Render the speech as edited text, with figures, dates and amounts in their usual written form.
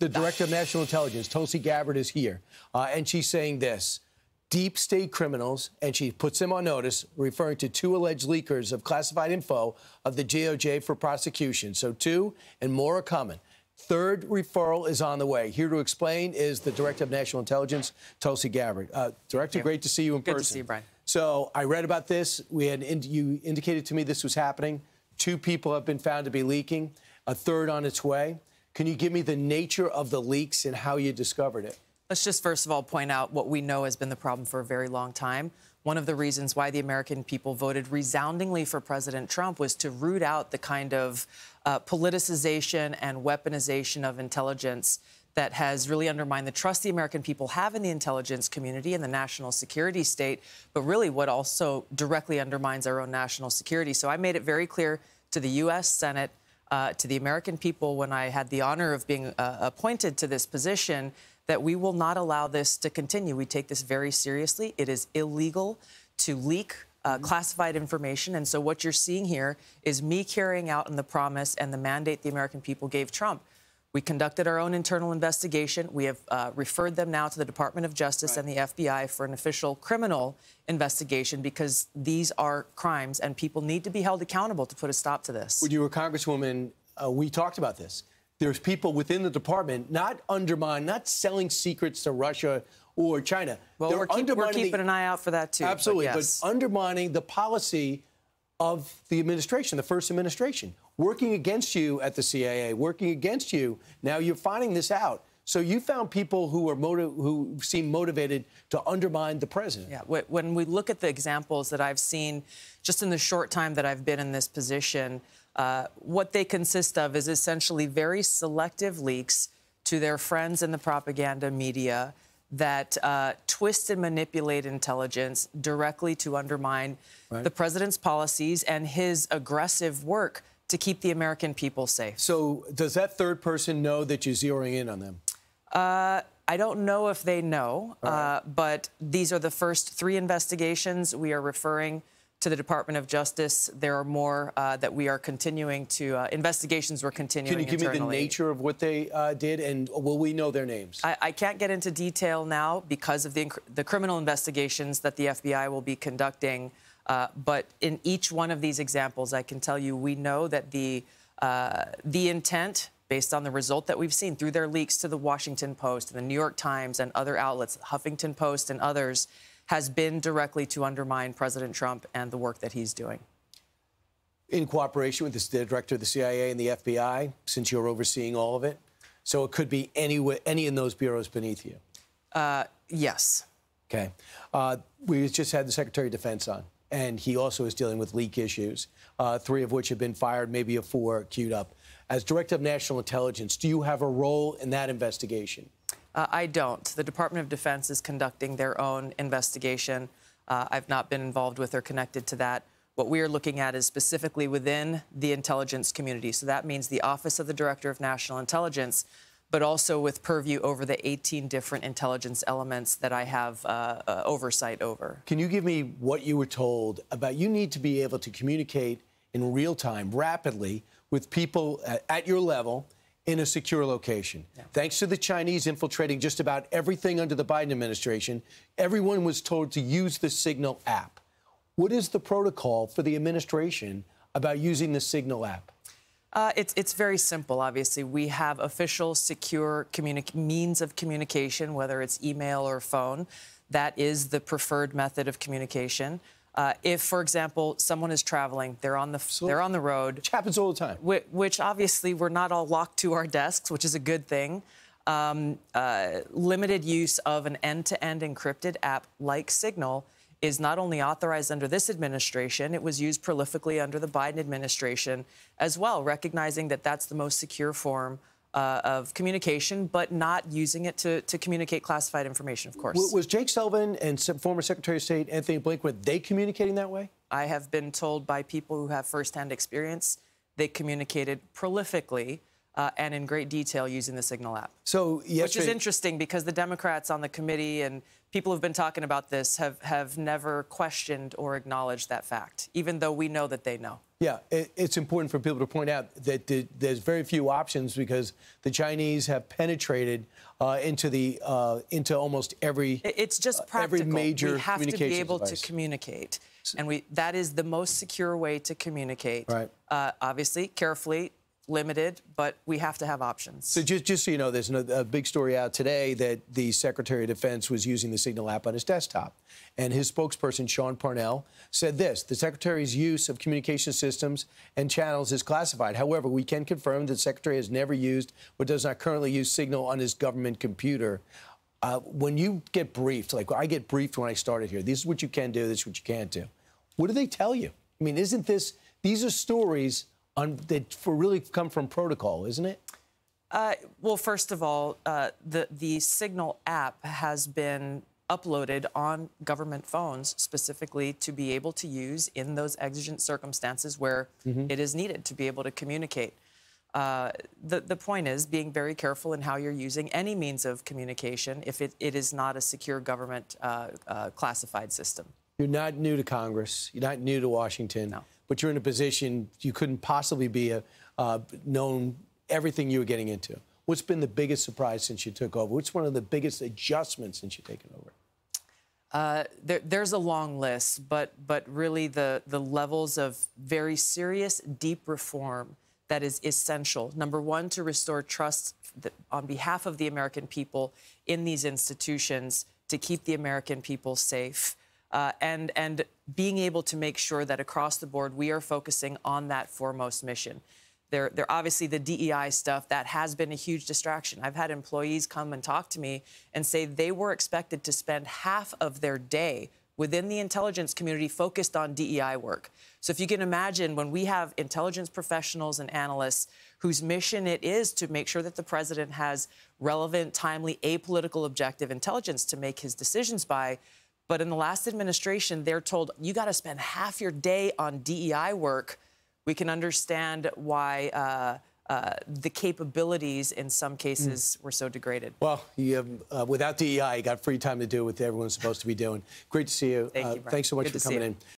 The Director of National Intelligence, Tulsi Gabbard, is here, and she's saying this. Deep state criminals, and she puts them on notice, referring to 2 alleged leakers of classified info of the DOJ for prosecution. So 2 and more are coming. 3rd referral is on the way. Here to explain is the Director of National Intelligence, Tulsi Gabbard. Director, great to see you in person. Good to see you, Brian. So I read about this. You indicated to me this was happening. 2 people have been found to be leaking. A 3rd on its way. Can you give me the nature of the leaks and how you discovered it? Let's just first of all point out what we know has been the problem for a very long time. One of the reasons why the American people voted resoundingly for President Trump was to root out the kind of politicization and weaponization of intelligence that has really undermined the trust the American people have in the intelligence community and the national security state, but really what also directly undermines our own national security. So I made it very clear to the U.S. Senate, to the American people when I had the honor of being appointed to this position, that we will not allow this to continue. We take this very seriously. It is illegal to leak classified information. And so what you're seeing here is me carrying out on the promise and the mandate the American people gave Trump. We conducted our own internal investigation. We have referred them now to the Department of Justice and the FBI for an official criminal investigation because these are crimes and people need to be held accountable to put a stop to this. When you were Congresswoman, we talked about this. There's people within the department not selling secrets to Russia or China. Well, we're keeping an eye out for that, too. Absolutely, but undermining the policy of the administration, the first administration, working against you at the CIA, working against you. Now you're finding this out. So you found people who seem motivated to undermine the president. Yeah, when we look at the examples that I've seen just in the short time that I've been in this position, what they consist of is essentially very selective leaks to their friends in the propaganda media that twist and manipulate intelligence directly to undermine the president's policies and his aggressive work to keep the American people safe. So does that 3rd person know that you're zeroing in on them? I don't know if they know, but these are the first 3 investigations. We are referring to the Department of Justice. There are more that we are continuing to, investigations we're continuing internally. Can you give me the nature of what they did, and will we know their names? I can't get into detail now because of the criminal investigations that the FBI will be conducting, but in each one of these examples, I can tell you we know that the intent, based on the result that we've seen through their leaks to the Washington Post, and the New York Times and other outlets, Huffington Post and others, has been directly to undermine President Trump and the work that he's doing. In cooperation with the director of the CIA and the FBI, since you're overseeing all of it? So it could be any in those bureaus beneath you? Yes. Okay. We just had the Secretary of Defense on, and he also is dealing with leak issues, 3 of which have been fired, maybe a 4 queued up. As Director of National Intelligence, do you have a role in that investigation? I don't. The Department of Defense is conducting their own investigation. I've not been involved with or connected to that. What we are looking at is specifically within the intelligence community. So that means the Office of the Director of National Intelligence, but also with purview over the 18 different intelligence elements that I have oversight over. Can you give me what you were told about you need to be able to communicate in real time, rapidly, with people at your level in a secure location? Yeah. Thanks to the Chinese infiltrating just about everything under the Biden administration, everyone was told to use the Signal app. What is the protocol for the administration about using the Signal app? It's very simple, obviously. We have official, secure means of communication, whether it's email or phone. That is the preferred method of communication. If, for example, someone is traveling, they're on the road. Which happens all the time. Which obviously we're not all locked to our desks, which is a good thing. Limited use of an end-to-end encrypted app like Signal is not only authorized under this administration, it was used prolifically under the Biden administration as well, recognizing that that's the most secure form of communication, but not using it to communicate classified information, of course. Was Jake Sullivan and former Secretary of State Anthony Blinken, were they communicating that way? I have been told by people who have firsthand experience they communicated prolifically and in great detail using the Signal app. So which is interesting because the Democrats on the committee and people who've been talking about this have never questioned or acknowledged that fact, even though we know that they know. Yeah, it's important for people to point out that there's very few options because the Chinese have penetrated into almost every. It's just practical. Every major we have to be able device. to communicate, and that is the most secure way to communicate. Right. Obviously, carefully. Limited, but we have to have options. So just so you know, there's a big story out today that the Secretary of Defense was using the Signal app on his desktop. And his spokesperson, Sean Parnell, said this: the Secretary's use of communication systems and channels is classified. However, we can confirm that the Secretary has never used or does not currently use Signal on his government computer. When you get briefed, like I get briefed when I started here, this is what you can do, this is what you can't do. What do they tell you? I mean, these are stories that really come from protocol, isn't it? Well, first of all, the Signal app has been uploaded on government phones specifically to be able to use in those exigent circumstances where it is needed to be able to communicate. The point is being very careful in how you're using any means of communication if it is not a secure government classified system. You're not new to Congress. You're not new to Washington. No. But you're in a position you couldn't possibly be known everything you were getting into. What's been the biggest surprise since you took over? What's one of the biggest adjustments since you've taken over? There's a long list, but really the levels of very serious, deep reform that is essential. Number one, to restore trust on behalf of the American people in these institutions to keep the American people safe. And being able to make sure that across the board we are focusing on that foremost mission. There obviously the DEI stuff, that has been a huge distraction. I've had employees come and talk to me and say they were expected to spend half of their day within the intelligence community focused on DEI work. So if you can imagine when we have intelligence professionals and analysts whose mission it is to make sure that the president has relevant, timely, apolitical, objective intelligence to make his decisions by. But in the last administration, they're told, you got to spend half your day on DEI work. We can understand why the capabilities in some cases were so degraded. Well, you have, without DEI, you got free time to do what everyone's supposed to be doing. Great to see you. Thank you, Brian. Thanks so much Good for to see coming you. in.